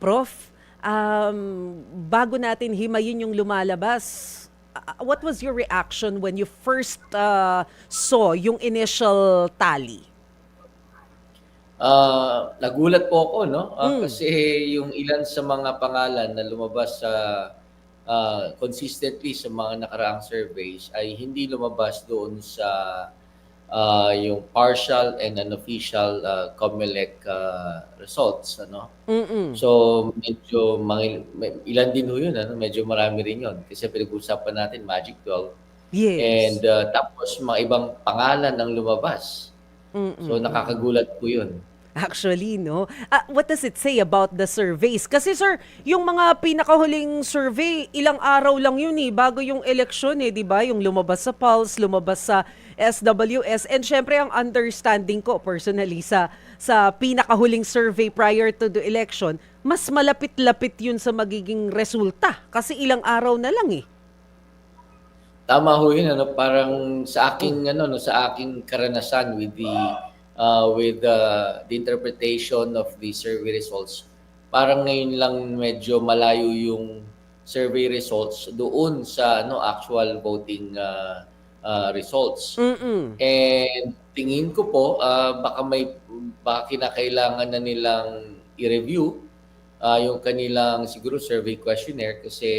Prof, bago natin himayin yung lumalabas, what was your reaction when you first saw yung initial tally? Nagulat po ako 'no, Mm, kasi yung ilan sa mga pangalan na lumabas sa, consistently sa mga nakaraang surveys ay hindi lumabas doon sa, yung partial and unofficial, COMELEC, results ano. mm. So, medyo ilan din ho yun ano, medyo marami rin yun kasi pinag-uusapan natin Magic 12 and, Yes. tapos mga ibang pangalan ang lumabas. Mm, So, mm. nakakagulat po yun. Actually, no? What does it say about the surveys? Kasi sir, yung mga pinakahuling survey, ilang araw lang yun eh, bago yung eleksyon eh, di ba? Yung lumabas sa Pulse, lumabas sa SWS, and syempre ang understanding ko personally sa pinakahuling survey prior to the election, mas malapit-lapit yun sa magiging resulta. Kasi ilang araw na lang eh. Tama ho yun ano, parang sa Oh. aking ano 'no, sa aking karanasan with the interpretation of the survey results, parang ngayon lang medyo malayo yung survey results doon sa ano, actual voting, results. Mm-mm. And tingin ko po, baka kinakailangan na nilang i-review, yung kanilang siguro survey questionnaire kasi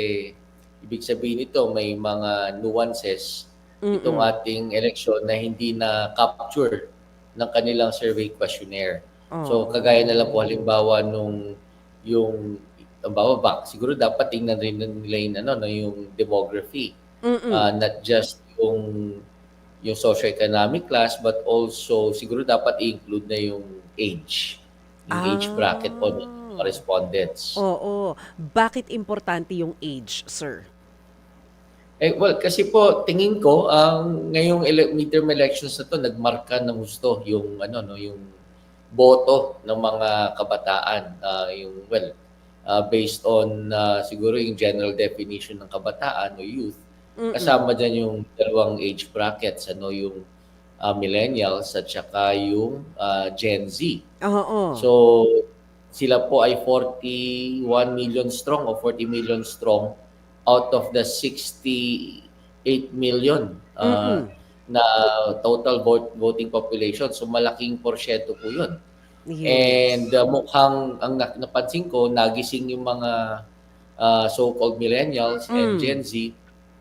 ibig sabihin nito may mga nuances itong Mm-mm. ating eleksyon na hindi na-capture ng kanilang survey questionnaire. So, kagaya na lang po Oo. halimbawa nung yung halimbawa siguro dapat tingnan rin nila yung ano 'no, yung demography. Mm-mm. Not just yung socioeconomic class but also siguro dapat i-include na yung age bracket po ng mga Ah. respondents. Oo. Bakit importante yung age, sir? Well, kasi po tingin ko ang ngayong midterm elections na 'to nagmarka ng husto yung ano 'no, yung boto ng mga kabataan, based on, siguro yung general definition ng kabataan o youth, Mm. kasama diyan yung dalawang age brackets ano, yung, millennials at saka yung, Gen Z. Oo. So, sila po ay 41 million strong o 40 million strong out of the 68 million Mm. na total voting population. So, malaking porsiyento po 'yun. And, Yes. mukhang ang napansin ko nagising yung mga, so-called millennials and Hmm. Gen Z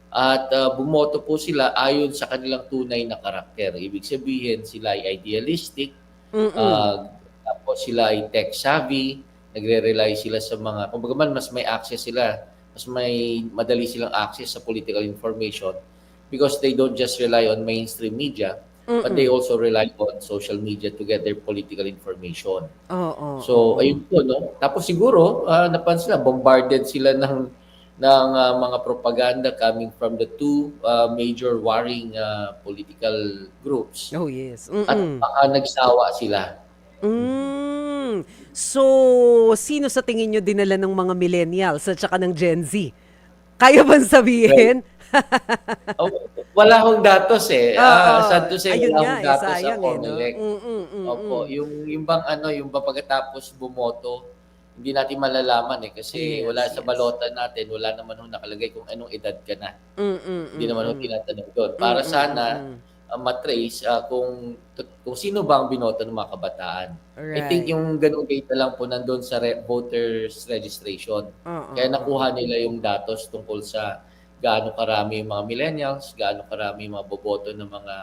at, bumoto po sila ayon sa kanilang tunay na karakter. Ibig sabihin sila ay idealistic, Mm. ah, tapos sila ay tech savvy, nagre-rely sila sa mga kumbaga mas may access sila, mas may madali silang access sa political information because they don't just rely on mainstream media, but they Mm. also rely on social media to get their political information. Oo, So, oo. ayun po 'no. Tapos siguro, napansin nila bombarded sila ng, mga propaganda coming from the two, major warring, political groups Oh, yes. at Mm. baka nagsawa sila. Mm. Hmm. So, sino sa tingin niyo dinala ng mga millennials at saka ng Gen Z? Kaya bang Well, sabihin? oh, wala akong datos, eh. Oo. Sad to say Ayun wala nga, akong eh, datos sa sayang, eh, 'no? COMELEC. Mm, Opo, mm. yung bang ano, yung bang pagkatapos bumoto, hindi natin malalaman, eh, kasi wala Yes, sa yes. balota natin, wala naman hong nakalagay kung anong edad ka na. Mm, Hindi naman ho mm. tinatanong do'n. Mm, Para sana, mm. ma-trace, kung sino ba ang binoto ng mga kabataan. I think Right. yung gano'ng data lang po nando'n sa voters registration. Oo, Kaya nakuha oo. nila yung datos tungkol sa gaano karami yung mga millennials, gaano karami yung mga boboto ng mga,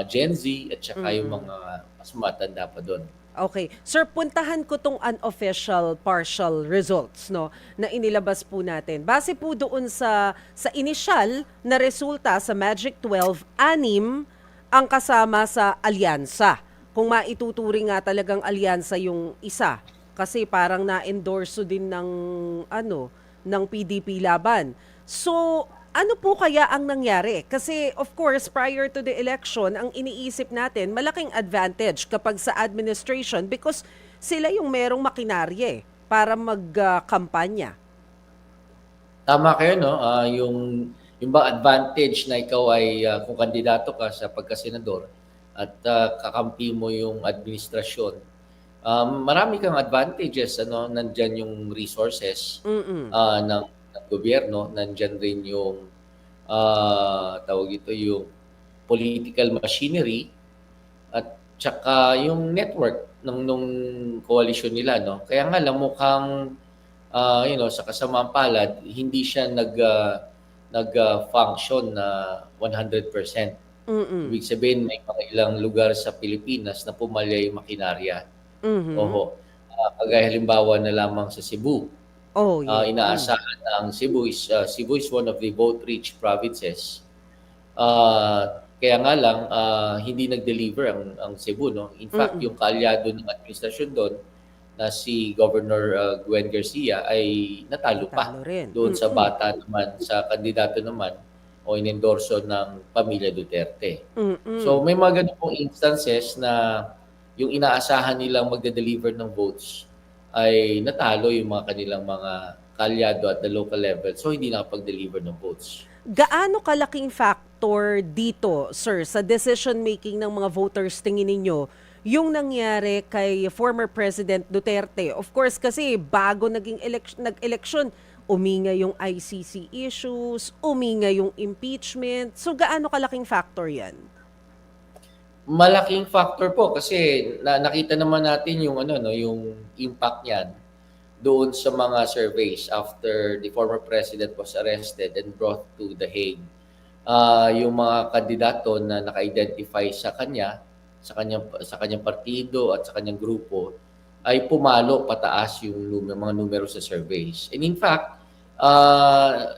Gen Z at saka yung Mm. mga mas matanda pa do'n. Okay. Sir, puntahan ko 'tong unofficial partial results 'no, na inilabas po natin. Base po doon sa inisyal na resulta sa Magic 12, 6 ang kasama sa alyansa. Kung maituturing nga talagang alyansa yung isa, kasi parang na-endorso din ng ano, ng PDP laban. So, ano po kaya ang nangyari? Kasi of course, prior to the election, ang iniisip natin, malaking advantage kapag sa administration because sila yung merong makinarya para magkampanya. Tama kayo 'no, yung bang advantage na ikaw ay, kung kandidato ka sa pagkasenador at, kakampi mo yung administrasyon, Marami kang advantages, ano, nandiyan yung resources Mm. ng gobyerno, nandiyan rin yung tawag ito, yung political machinery at tsaka yung network nung coalition nila, no? Kaya nga lang mukhang sa kasamaang palad, hindi siya nag-function na 100%. Mm. Ibig sabihin, may mga ilang lugar sa Pilipinas na pumalya yung makinarya. Mhm. Oho. Kagaya halimbawa na lamang sa Cebu. Oh, yeah. Inaasahan na ang Cebu is one of the vote-rich provinces. Kaya nga lang, hindi nag-deliver ang Cebu, no? In fact, Mm. yung kaalyado ng administrasyon doon na si Governor Gwen Garcia ay natalo pa Natalo rin. doon sa bata naman, sa kandidato naman o inendorso ng pamilya Duterte. So Mm. may mga ganun pong instances na yung inaasahan nilang magde-deliver ng votes ay natalo yung mga kanilang mga kaalyado at the local level. So hindi nakapag-deliver ng votes. Gaano kalaking factor dito, sir, sa decision making ng mga voters tingin ninyo yung nangyari kay former President Duterte? Of course kasi bago nag-eleksyon, uminga yung ICC issues, uminga yung impeachment. So gaano kalaking factor 'yan? Malaking factor po kasi nakita naman natin yung ano, no, yung impact niyan doon sa mga surveys after the former president was arrested and brought to The Hague. Yung mga kandidato na naka-identify sa kanyang partido at sa kanyang grupo ay pumalo pataas yung mga numero sa surveys. And in fact,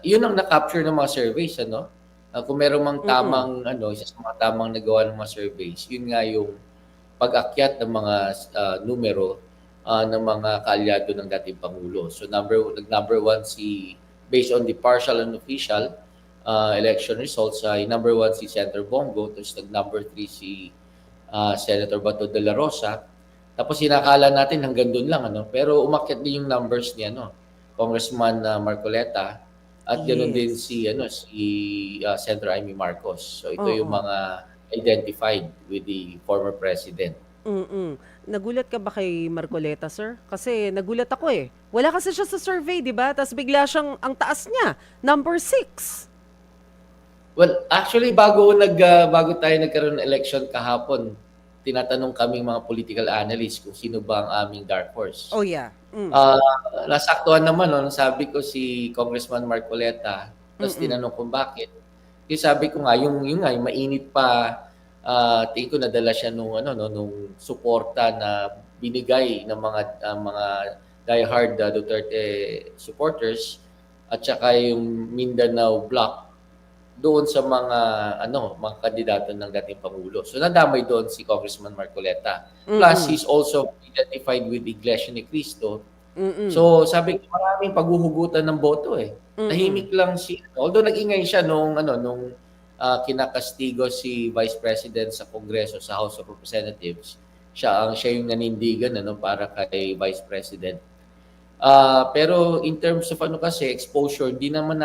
yun ang na-capture ng mga surveys, ano? Kung meron mang Mm. tamang ano, isa sa mga tamang nagawa ng mga surveys, yun nga yung pag-akyat ng mga numero ng mga kaalyado ng dating Pangulo. So nag-number one based on the partial and official election results, ay number one si Senator Bongo, tapos nag-number three si Senator Bato de la Rosa. Tapos sinakala natin hanggang doon lang, ano? Pero umakyat din yung numbers ni ano, Congressman Marcoleta at ganoon din Yes. si Senator Amy Marcos. So ito yung Oo. mga identified with the former president. Mm. Nagulat ka ba kay Marcoleta, sir? Kasi nagulat ako eh. Wala kasi siya sa survey, 'di ba? Tapos bigla siyang ang taas niya, number 6. Well, actually bago tayo nagkaroon ng election kahapon, tinatanong kaming mga political analysts kung sino ba ang aming dark horse. Oh yeah. Ah, Nasaktuhan naman 'no, sabi ko si Congressman Marcoleta, tapos Mm. tinanong kung bakit. Kasi sabi ko nga yung nga yung mainit pa, tingin ko nadala siya nung ano 'no, nung suporta na binigay ng mga diehard Duterte supporters at saka yung Mindanao Bloc doon sa mga kandidato ng dating Pangulo. So nadamay doon si Congressman Marcoleta. Plus, Mm. he's also identified with Iglesia Ni Cristo. Mm. So sabi ko, maraming paghuhugutan ng boto eh. Mm. Tahimik lang although nag-ingay siya nung kinakastigo si Vice President sa Kongreso, sa House of Representatives. Siya yung nanindigan para kay Vice President. Pero in terms of kasi exposure, di naman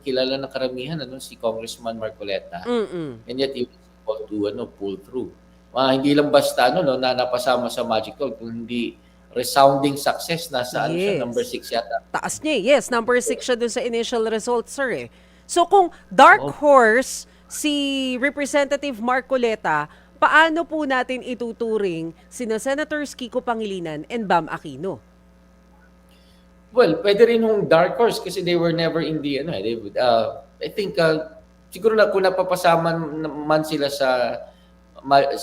kilala ng karamihan si Congressman Marcoleta. Mm. And yet he was able to pull through. Hindi lang basta na napasama sa Magic 12, kundi resounding success, nasa siya, number Yes. 6 yata. Taas niya eh. Yes, number 6 siya dun sa initial results, sir eh. So kung dark Oo. horse si Representative Marcoleta, paano po natin ituturing sina Senators Kiko Pangilinan and Bam Aquino? Well, pwede rin yung dark horse kasi they were never in the I think siguro na kung napapasama man sila sa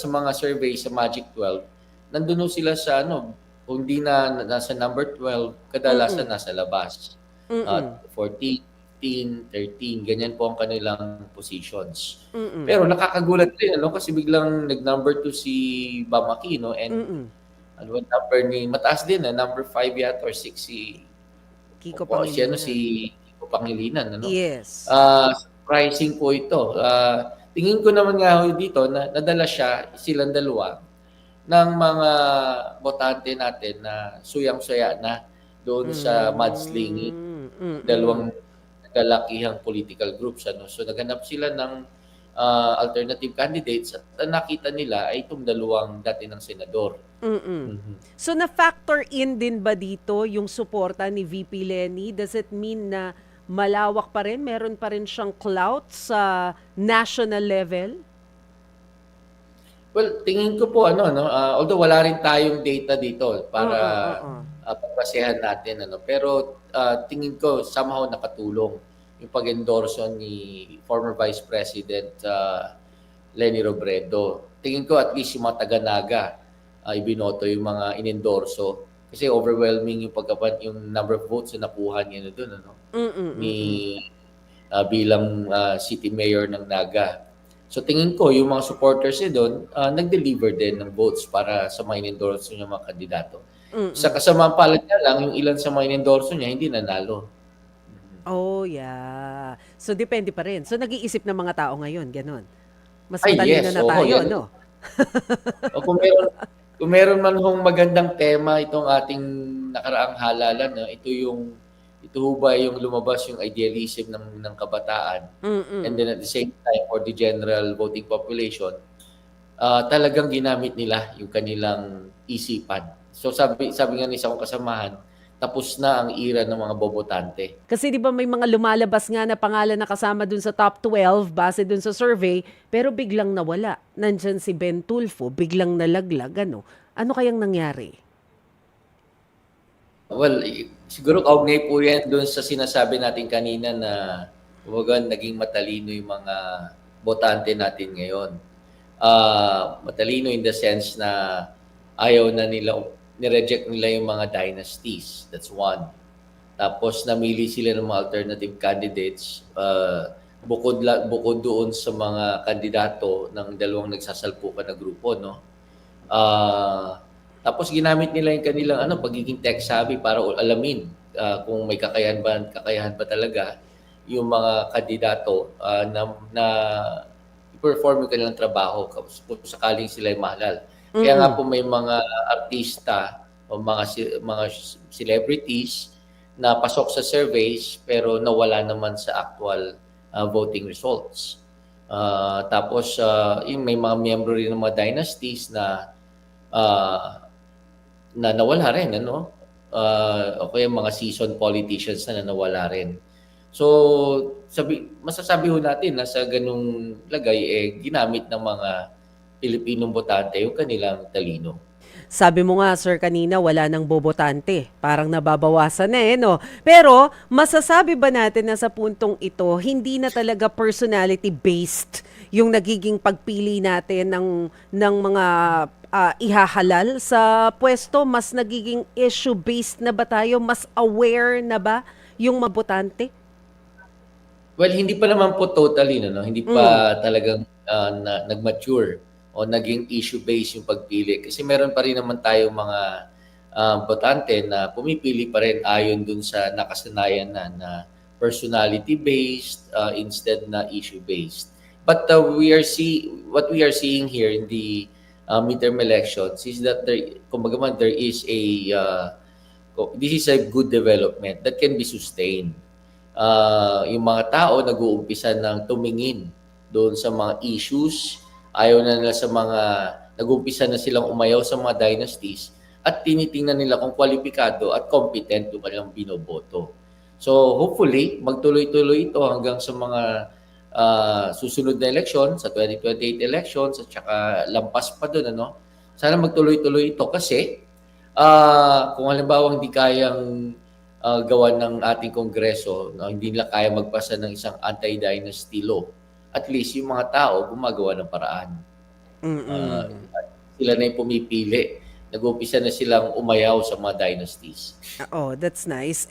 mga survey sa Magic 12, nandun sila sa kung di na nasa number 12, kadalasan Mm. nasa labas. Mm. 14, 15, 13, ganyan po ang kanilang positions. Mm. Pero nakakagulat din kasi biglang nag-number 2 si Bam Aquino and Mm. ano ang number mataas din number 5 yata or 6 si Kiko si Pangilinan. Kiko Pangilinan, Yes. Surprising po ito. Tingin ko naman nga dito na nadala silang dalawa ng mga botante natin na suyang-suya na doon sa mudslinging, Mm. Mm. dalawang kalalakihang political groups. So naghanap sila ng alternative candidates at ang nakita nila ay itong dalawang dati ng senador. Mm. Mhm. So na-factor in din ba dito yung suporta ni VP Lenny? Does it mean na malawak pa rin, meron pa rin siyang clout sa national level? Well, tingin ko po although wala rin tayong data dito para Oo, oo. pagbasehan natin pero tingin ko somehow nakatulong yung pag-endorso ni former Vice President Leni Robredo. Tingin ko at least yung mga taga-Naga ibinoto yung mga inendorso kasi overwhelming yung number of votes na nakuha niya doon ni bilang city mayor ng Naga. So tingin ko yung mga supporters niya doon nag-deliver din ng votes para sa mga inendorso niya mga kandidato. Sa kasamang palad niya lang, yung ilan sa mga inendorso niya hindi nanalo. Oh, yeah. So depende pa rin. So nag-iisip ng mga tao ngayon, gano'n. Mas Ay matalino yes, na oo, tayo, yan. no? O kung meron man hong magandang tema itong ating nakaraang halalan, ito ho ba yung lumabas yung idealism ng kabataan, and then at the same time for the general voting population, talagang ginamit nila yung kanilang isipan. So sabi nga ni isa kong kasamahan, tapos na ang era ng mga bobotante. Kasi 'di ba may mga lumalabas nga na pangalan na kasama dun sa top 12 base dun sa survey, pero biglang nawala. Nandyan si Ben Tulfo, biglang nalaglag, ano? Ano kayang nangyari? Well, siguro kaugnay po yan doon sa sinasabi natin kanina na kumbaga naging matalino yung mga botante natin ngayon. Matalino in the sense na ayaw na nila, nireject nila yung mga dynasties. That's one. Tapos namili sila ng mga alternative candidates bukod doon sa mga kandidato ng dalawang nagsasalpukan na grupo, no? Tapos ginamit nila yung kanilang pagiging tech savvy para alamin kung may kakayahan ba talaga yung mga kandidato na i-perform yung kanilang trabaho kung sakaling sila ay mahalal. Kaya nga po may mga artista o mga celebrities na pasok sa surveys pero nawala naman sa actual voting results. Tapos yung may mga miyembro rin ng mga dynasties na nawala rin o kaya mga seasoned politicians na nawala rin. So masasabi ho natin na sa ganung lagay ginamit ng mga Pilipinong botante yung kanilang talino. Sabi mo nga, sir, kanina wala nang bobotante. Parang nababawasan na no? Pero masasabi ba natin na sa puntong ito, hindi na talaga personality-based yung nagiging pagpili natin ng mga ihahalal sa pwesto? Mas nagiging issue-based na ba tayo? Mas aware na ba yung mabotante? Well, hindi pa naman po totally, hindi pa talagang nag-mature o naging issue-based yung pagpili. Kasi meron pa rin naman tayong mga botante na pumipili pa rin ayon dun sa nakasanayan na personality-based instead na issue-based. But what we are seeing here in the midterm elections is that there is this is a good development that can be sustained. Yung mga tao nag-uumpisa ng tumingin doon sa mga issues, ayaw na nila nag-uumpisa na silang umayaw sa mga dynasties at tinitingnan nila kung kwalipikado at competent yung kanilang binoboto. So hopefully, magtuloy-tuloy ito hanggang sa mga susunod na election, sa 2028 elections at saka lampas pa doon. Sana magtuloy-tuloy ito kasi kung halimbawa hindi kayang gawan ng ating kongreso, hindi nila kaya magpasa ng isang anti-dynasty law, at least yung mga tao gumagawa ng paraan. Sila na yung pumipili. Nag-umpisa na silang umayaw sa mga dynasties. Oh, that's nice.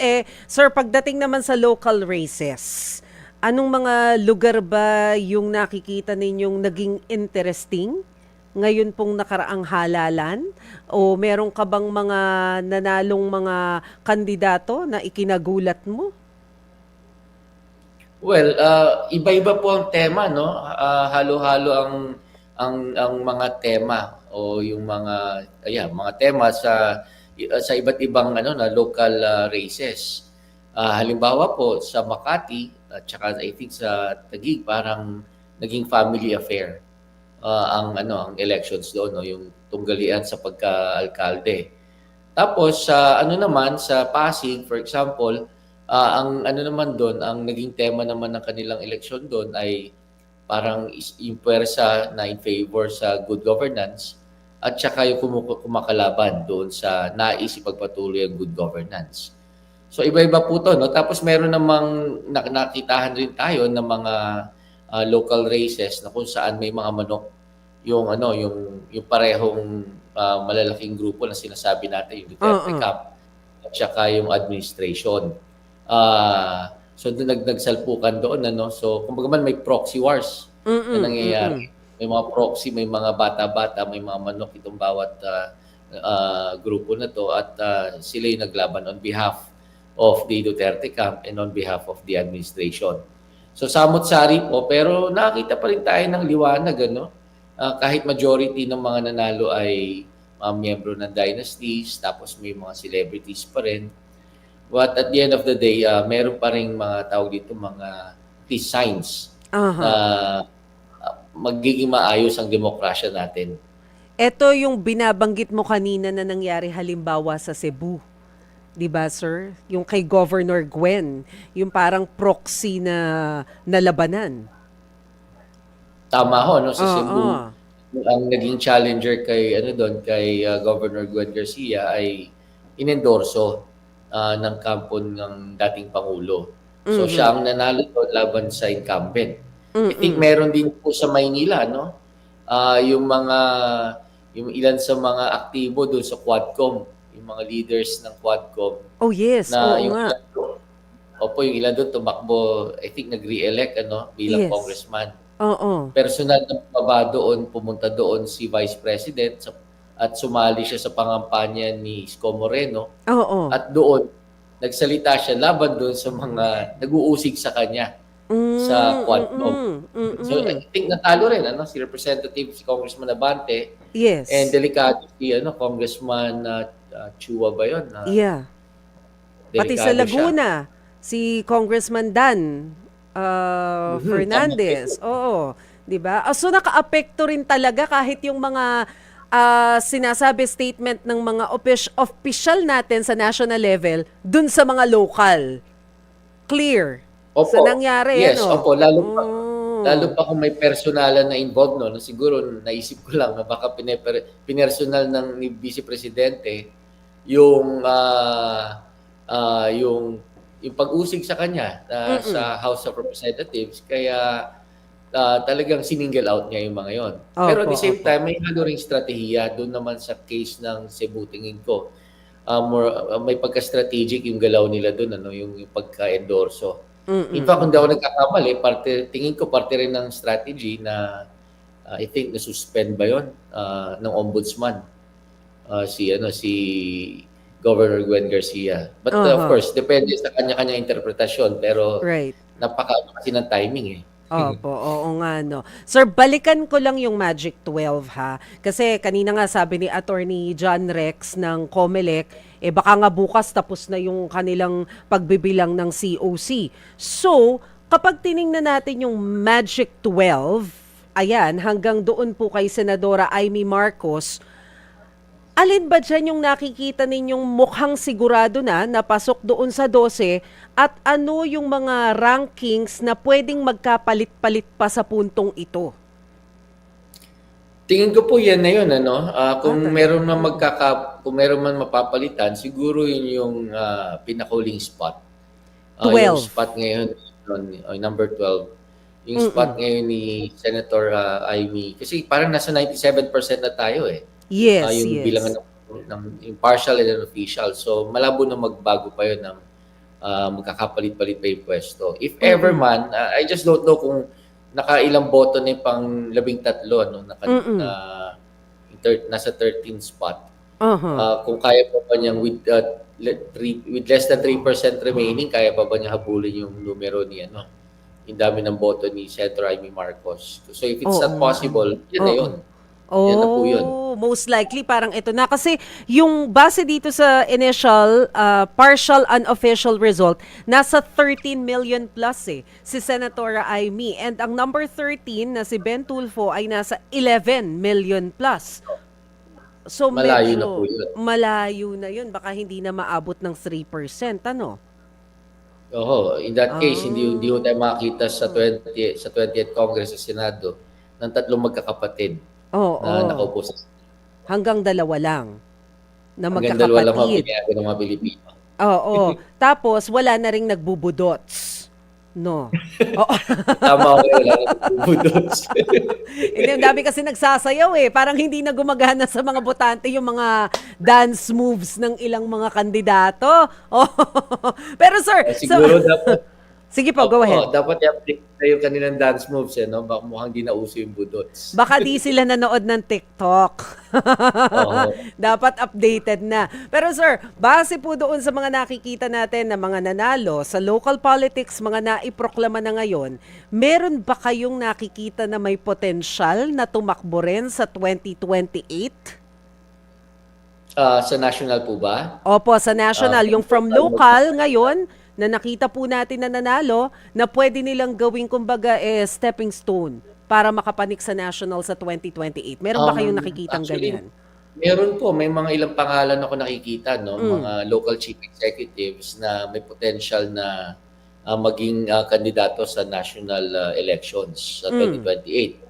Sir, pagdating naman sa local races, anong mga lugar ba yung nakikita ninyong naging interesting ngayon pong nakaraang halalan? O meron ka bang mga nanalong mga kandidato na ikinagulat mo? Well, iba-iba po ang tema, no? Halo-halo ang mga tema o yung mga tema sa iba't ibang na local races. Halimbawa po sa Makati at saka I think sa Taguig parang naging family affair ang elections doon, no, yung tunggalian sa pagka-alkalde. Tapos sa ano naman sa Pasig, for example, ang ano naman doon, ang naging tema naman ng kanilang eleksyon doon ay parang yung puwersa na in favor sa good governance at saka yung kumakalaban doon sa nais ipagpatuloy ang good governance. So iba-iba po 'to, no. Tapos meron namang nakitahan rin tayo ng mga local races na kung saan may mga manok yung ano, yung parehong malalaking grupo na sinasabi natin, yung Duterte Oo. camp at saka yung administration. So doon nagsalpukan doon, ano. So kumbaga man may proxy wars na Mm, mm. nangyayari. May mga proxy, may mga bata-bata, may mga manok itong bawat grupo na 'to at sila yung naglaban on behalf of the Duterte camp and on behalf of the administration. So samot-sari po, pero nakakita pa rin tayo ng liwanag, ano. Kahit majority ng mga nanalo ay miyembro ng dynasties, tapos may mga celebrities pa rin. But at the end of the day, meron pa ring mga tawag dito, mga peace signs na Aha. magiging maayos ang demokrasya natin. Eto yung binabanggit mo kanina na nangyari halimbawa sa Cebu. 'Di ba, sir? Yung kay Governor Gwen, yung parang proxy na labanan. Tama ho, no, sa Cebu, Oo. ang naging challenger kay ano doon, kay Governor Gwen Garcia ay inendorso ng kampo ng dating pangulo. So Mhm. siya ang nanalo doon laban sa incumbent. I think Mm. meron din po sa Maynila, no? Yung ilan sa mga aktibo doon sa Quadcom, yung mga leaders ng Quadcom Oh, yes. na Oo yung nga. ilan doon, opo, yung ilan doon tumakbo, I think nag-re-elect, ano, bilang Yes. congressman. Oo. Personal na bumaba doon, pumunta doon si Vice President at sumali siya sa pangampanya ni Isko Moreno Oo. at doon nagsalita siya laban doon sa mga nag-uusig sa kanya sa Quadcom. So I Mm. think natalo rin, ano, si Representative si Congressman Abante and Yes. delikado si ano, Congressman Chua ba 'yon? Yeah. Pati sa Delikado siya. Laguna, si Congressman Dan Tama kayo. Fernandez. Oo, 'di ba? So nakaapekto rin talaga kahit yung mga sinasabi statement ng mga official natin sa national level dun sa mga local. Clear sa Opo. nangyari, Yes, ano? opo. Lalo Oh. pa kung may personalan na involved, no, na siguro naisip ko lang na baka pinersonal ng ni Vice Presidente yung, yung pag-usig sa kanya Mm. sa House of Representatives kaya talagang siningle out niya yung mga yon. Pero at Opo, the same opo. time, may halo ring strategiya doon naman sa case ng Cebu, tingin ko. May pagka-strategic yung galaw nila doon, ano, yung pagka-endorso. In fact, kung di ako nagkakamali, tingin ko parte rin ng strategy na I think na-suspend ba yun ng ombudsman si Governor Gwen Garcia. But of Aha. course, depende sa kanya-kanya interpretasyon pero Right. napaka kasi ng timing eh. Opo, oo nga 'no. Sir, balikan ko lang yung Magic 12 ha. Kasi kanina nga sabi ni Attorney John Rex ng COMELEC, baka nga bukas tapos na yung kanilang pagbibilang ng COC. So, kapag tiningnan natin yung Magic 12, ayan, hanggang doon po kay Senadora Amy Marcos, alin ba diyan yung nakikita ninyong mukhang sigurado na napasok doon sa 12 at ano yung mga rankings na pwedeng magkapalit-palit pa sa puntong ito? Tingin ko po yan na yun, ano. Kung Talaga? meron man kung meron man mapapalitan, siguro yun yung pinaka-huling spot. Yung 12. spot ngayon number 12. Yung spot Mm. ngayon ni Senator Amy. Kasi parang nasa 97% na tayo eh. Yes, Yung bilangan yes. ng impartial and unofficial. So malabo na magbago pa yun ng magkakapalit-palit pa yung pwesto. If ever Mm. man, I just don't know kung nakailang boto na yung pang 13, ano, Mm. nasa 13th spot. Aha. Kung kaya pa ba niyang with less than 3% remaining, kaya pa ba niya habulin yung numero ni ano, yung dami ng boto ni Senator Amy Marcos. So if it's Oo not nga. possible, yun na Oo. yun. Yan na po yun. Oh, most likely parang ito na kasi yung base dito sa initial partial unofficial result nasa 13 million plus si Senatora Amy, and ang number 13 na si Ben Tulfo ay nasa 11 million plus. So Malayo na po medyo yun. malayo na yun, baka hindi na maabot ng 3%, ano? Oo, in that case, hindi ho Ah. tayo makakita sa 20th Congress sa Senado ng tatlong magkakapatid na Oo, nakaupo sa hanggang dalawa lang na hanggang dalawa lang ang magkakapatid. pinayagan ng mga Pilipino. Oo. Tapos wala na ring nagbubudots, 'no? Oo. Tama ko, wala nang bubudots. Hindi, ang dami kasi nagsasayaw, Parang hindi na gumagana sa mga botante yung mga dance moves ng ilang mga kandidato. Oh. Pero sir, so Siguro dapat, sige po, go ahead. dapat i-update na yung kanilang dance moves, no? Baka mukhang di na uso yung budots. Baka di sila nanood ng TikTok. Oo. Dapat updated na. Pero sir, base po doon sa mga nakikita natin na mga nanalo sa local politics, mga naiproklama na ngayon, meron ba kayong nakikita na may potensyal na tumakbo rin sa 2028? Sa national po ba? Opo, sa national. Yung from local ngayon, na nakita po natin na nanalo, na pwede nilang gawing kumbaga stepping stone para makapanik sa national sa 2028. Meron ba kayong nakikitang Actually, ganyan? meron po. May mga ilang pangalan ako nakikita, no? Mm. Mga local chief executives na may potential na maging kandidato sa national elections sa Mm. 2028.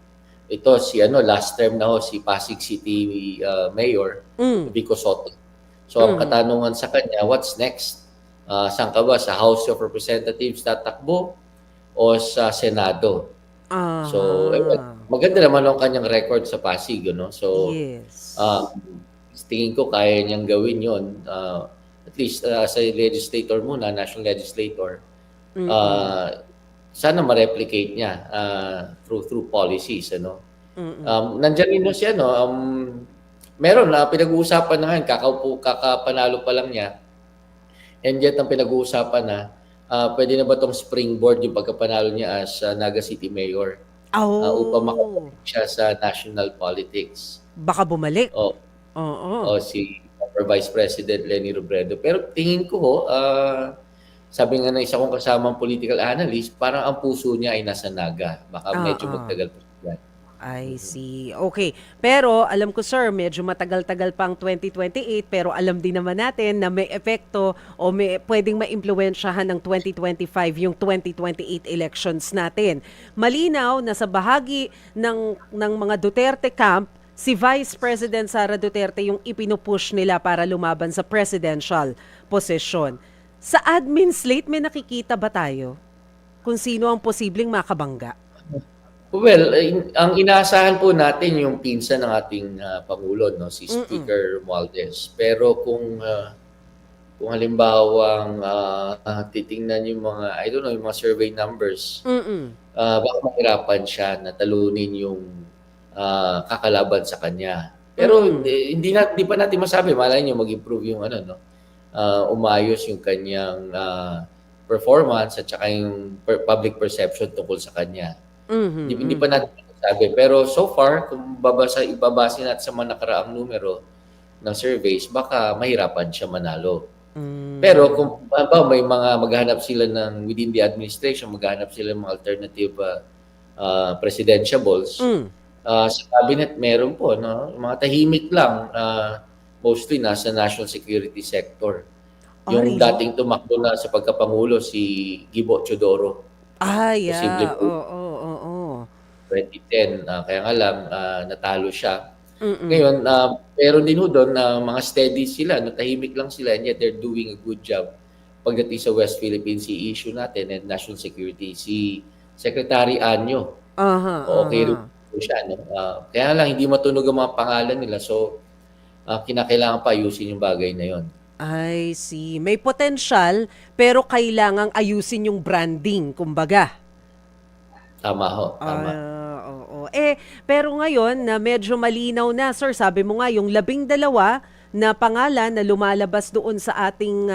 Ito si last term na ho si Pasig City Mayor Mm. Vico Soto. So ang katanungan sa kanya, what's next? Saan ka ba? Sa House of Representatives tatakbo o sa Senado? So, maganda naman ang kanyang record sa Pasig, no? So, Yes. tingin ko kaya niyang gawin yon. At least as a legislator muna, national legislator. Sana ma-replicate niya through policies, ano? Nandiyan din siya, no? Meron na pinag-uusapan na ngayon, kakapanalo pa lang niya. And yet, ang pinag-uusapan na, pwede na ba itong springboard yung pagkapanalo niya as Naga City Mayor upang Oh, makapag siya sa national politics. baka bumalik. O, Oo. si former Vice President Leni Robredo. Pero tingin ko, sabi nga ng isa kong kasamang political analyst, parang ang puso niya ay nasa Naga. Baka medyo magtagal pa siya. I see. Okay. Pero alam ko sir, medyo matagal-tagal pang 2028, pero alam din naman natin na may epekto o may pwedeng maimpluwensyahan ng 2025 yung 2028 elections natin. Malinaw na sa bahagi ng mga Duterte camp, si Vice President Sara Duterte yung ipinupush nila para lumaban sa presidential position. Sa admin slate, may nakikita ba tayo kung sino ang posibleng makabangga? Well, ang inaasahan po natin yung pinsan ng ating Pangulo, no, si Speaker Romualdez. Pero kung halimbawang titingnan yung mga, I don't know, yung mga survey numbers, baka mahirapan siya na talunin yung kakalaban sa kanya. Pero hindi pa natin masabi, malay niyo mag-improve yung umayos yung kanyang performance at saka yung public perception tungkol sa kanya. Hindi pa natin masabi. Pero so far, kung ibabase natin sa mga nakaraang numero ng surveys, baka mahirapan siya manalo. Pero kung may mga maghahanap sila ng within the administration, maghahanap sila ng mga alternative presidentiables, sa cabinet meron po, no? Mga tahimik lang, mostly nasa national security sector. Yung dating tumakbo na sa pagkapangulo si Gibo Teodoro. Posible po. Oo. 2010, kaya nga lang natalo siya. Ngayon, meron din ho doon na mga steady sila, natahimik lang sila, and yet they're doing a good job pagdating sa West Philippine Sea issue natin and national security. Si Secretary Anyo, okay rin po siya. No? Kaya lang, hindi matunog ang mga pangalan nila, so kinakailangan pa ayusin yung bagay na yon. I see. May potential, pero kailangang ayusin yung branding, kumbaga. Tama ho, tama. Oo. Pero ngayon na medyo malinaw na, sir, sabi mo nga yung 12 na pangalan na lumalabas doon sa ating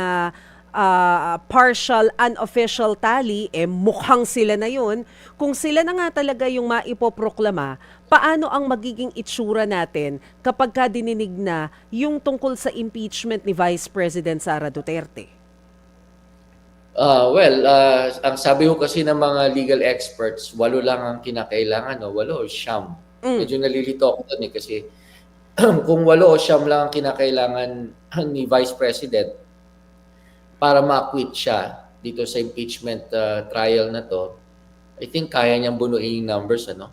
partial unofficial tally, mukhang sila na yun. Kung sila na nga talaga yung maipoproklama, paano ang magiging itsura natin kapag ka dininig na yung tungkol sa impeachment ni Vice President Sara Duterte? Ang sabi ko kasi ng mga legal experts, 8 lang ang kinakailangan, no? 8 o 9. Medyo nalilito ako doon kasi kung 8 o 9 lang ang kinakailangan ni Vice President para ma-acquit siya dito sa impeachment trial na to, I think kaya niyang bunuin yung numbers, ano?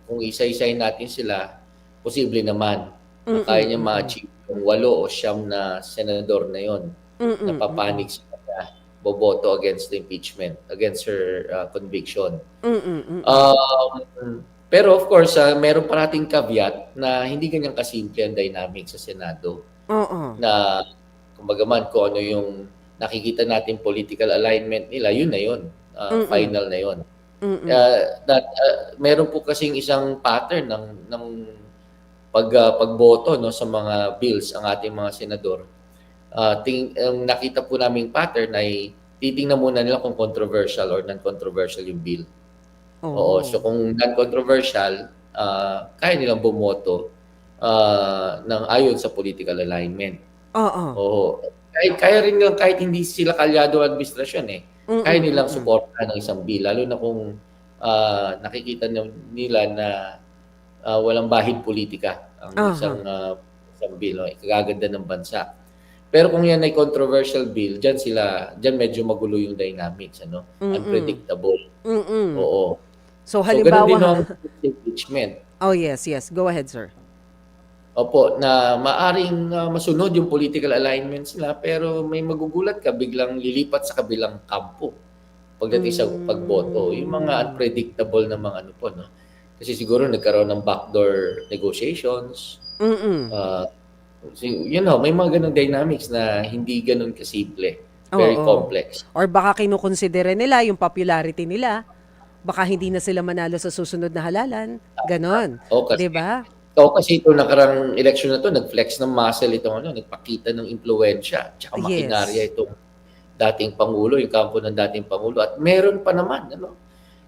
Kung isa-isahin natin sila, posible naman na kaya niya ma-achieve yung 8 o 9 na senador na yon na papanig sa kanya, boboto against the impeachment, against her conviction. Pero of course, meron parating caveat na hindi ganyan kasimple ang dynamic sa Senado. Na kumbaga man kung ano yung nakikita natin political alignment nila, yun na yun. Final na yun. Meron po kasing isang pattern ng pagboto, no, sa mga bills ang ating mga senador. Ang nakita po naming pattern ay titingnan muna nila kung controversial or non-controversial yung bill. Oo. So kung non-controversial, kaya nilang bumoto ng ayon sa political alignment. Oo. Kaya rin nilang kahit hindi sila kalyado administrasyon kaya nilang suportahan ng isang bill, lalo na kung nakikita nila na walang bahid politika ang isang bill, ikagaganda ng bansa. Pero kung yan ay controversial bill, diyan medyo magulo yung dynamics, ano? Unpredictable. Oo. So halimbawa, halimbawa, ganun din ang impeachment. oh yes, go ahead, sir. Opo, na maaring masunod yung political alignments nila, pero may magugulat ka, biglang lilipat sa kabilang kampo pagdating sa pagboto. Yung mga unpredictable na mga ano po, no? Kasi siguro nagkaroon ng backdoor negotiations. May mga ganung dynamics na hindi ganun kasimple. Very complex. Or baka kinukonsidera nila yung popularity nila. Baka hindi na sila manalo sa susunod na halalan. Ganon. Diba? Kasi ito nakarang election na to, nag-flex ng muscle itong nagpakita ng impluwensya tsaka makinarya itong dating Pangulo, yung kampo ng dating Pangulo. At meron pa naman, ano?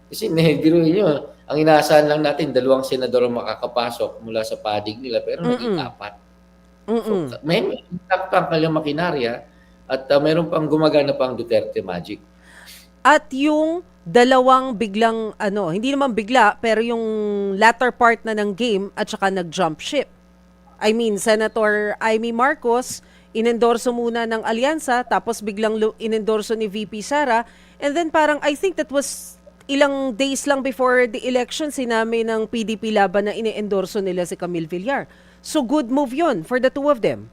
Kasi biruin nyo, ang inaasahan lang natin, 2 senador ang makakapasok mula sa padig nila, pero naging 4. So, may impact pa ang kanyang makinarya at meron pang gumagana pang Duterte Magic. At yung dalawang biglang, hindi naman bigla, pero yung latter part na ng game at saka nag-jump ship. I mean, Senator Amy Marcos, inendorso muna ng alyansa, tapos biglang inendorso ni VP Sara, and then parang, I think that was ilang days lang before the election, sinabi ng PDP laban na ine-endorso nila si Camille Villar. So good move yun for the two of them.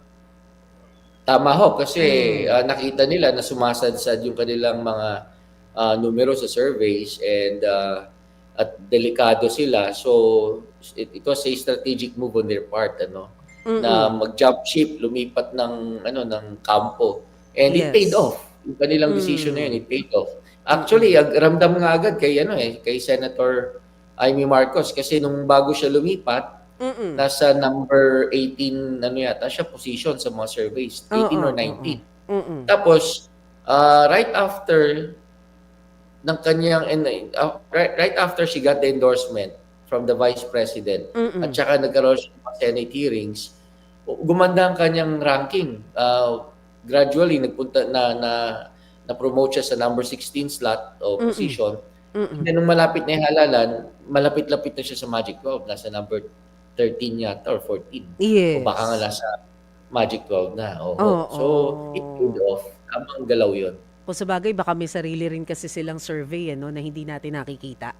Tama ho, kasi nakita nila na sumasadsad yung kanilang mga numero sa surveys and at delikado sila. So it was a strategic move on their part, na mag-jump ship, lumipat ng kampo. And it paid off. Yung kanilang decision na yun, it paid off. Actually, ramdam nga agad kay Senator Amy Marcos kasi nung bago siya lumipat, nasa number 18 yata siya position sa mga surveys, 18 or 19. Tapos right after ng kanyang right after she got the endorsement from the Vice President at saka nagkaroon siya ng Senate hearings, gumanda ang kanyang ranking. Gradually nagpunta na promote siya sa number 16 slot o position. And then nung malapit na yung halalan, malapit-lapit na siya sa Magic 12, nasa number 13 yata or 14. Yes. O baka nga nasa Magic 12 na. So, it paid off. Tamang galaw yun. Kung sa bagay, baka may sarili rin kasi silang survey na hindi natin nakikita.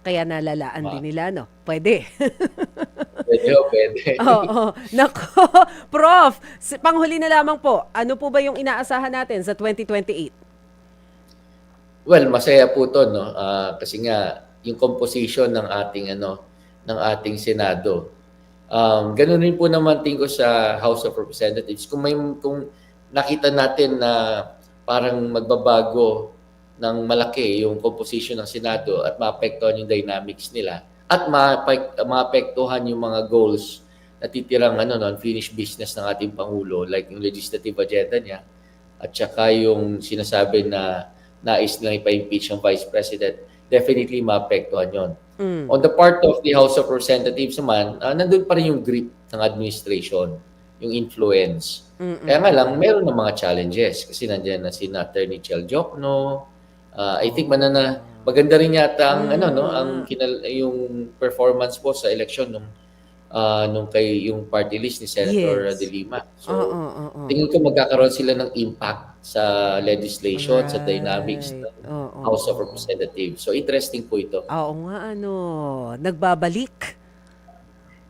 Kaya nalalaan din nila, no? Pwede. Pwede. Oo. Nako, Prof, panghuli na lamang po, ano po ba yung inaasahan natin sa 2028? Well, masaya po to, no? Kasi nga, yung composition ng ating Senado. Ganun rin po naman tingin ko sa House of Representatives. Kung nakita natin na parang magbabago ng malaki yung composition ng Senado at maapektuhan yung dynamics nila at maapektuhan yung mga goals natitirang unfinished business ng ating Pangulo, like yung legislative agenda niya, at saka yung sinasabi na nais nilang ipa-impeach ang Vice President, definitely maapektuhan yon. On the part of the House of Representatives naman, nandun pa rin yung grip ng administration, yung influence. Kaya nga lang, meron na mga challenges kasi nandiyan na si Attorney Chel Jokno. I think maganda rin yata ang yung performance po sa election nung yung party list ni Senator Yes. De Lima. So Oo. tingin ko magkakaroon sila ng impact sa legislation, sa dynamics Right. ng House of Representatives. So interesting po ito. Oo nga, nagbabalik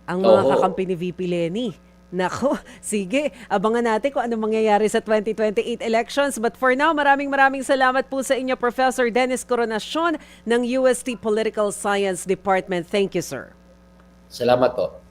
ang mga Oo. kakampi ni VP Lenny. Nako, sige, abangan natin kung ano mangyayari sa 2028 elections. But for now, maraming salamat po sa inyo, Professor Dennis Coronacion ng UST Political Science Department. Thank you, sir. Salamat po.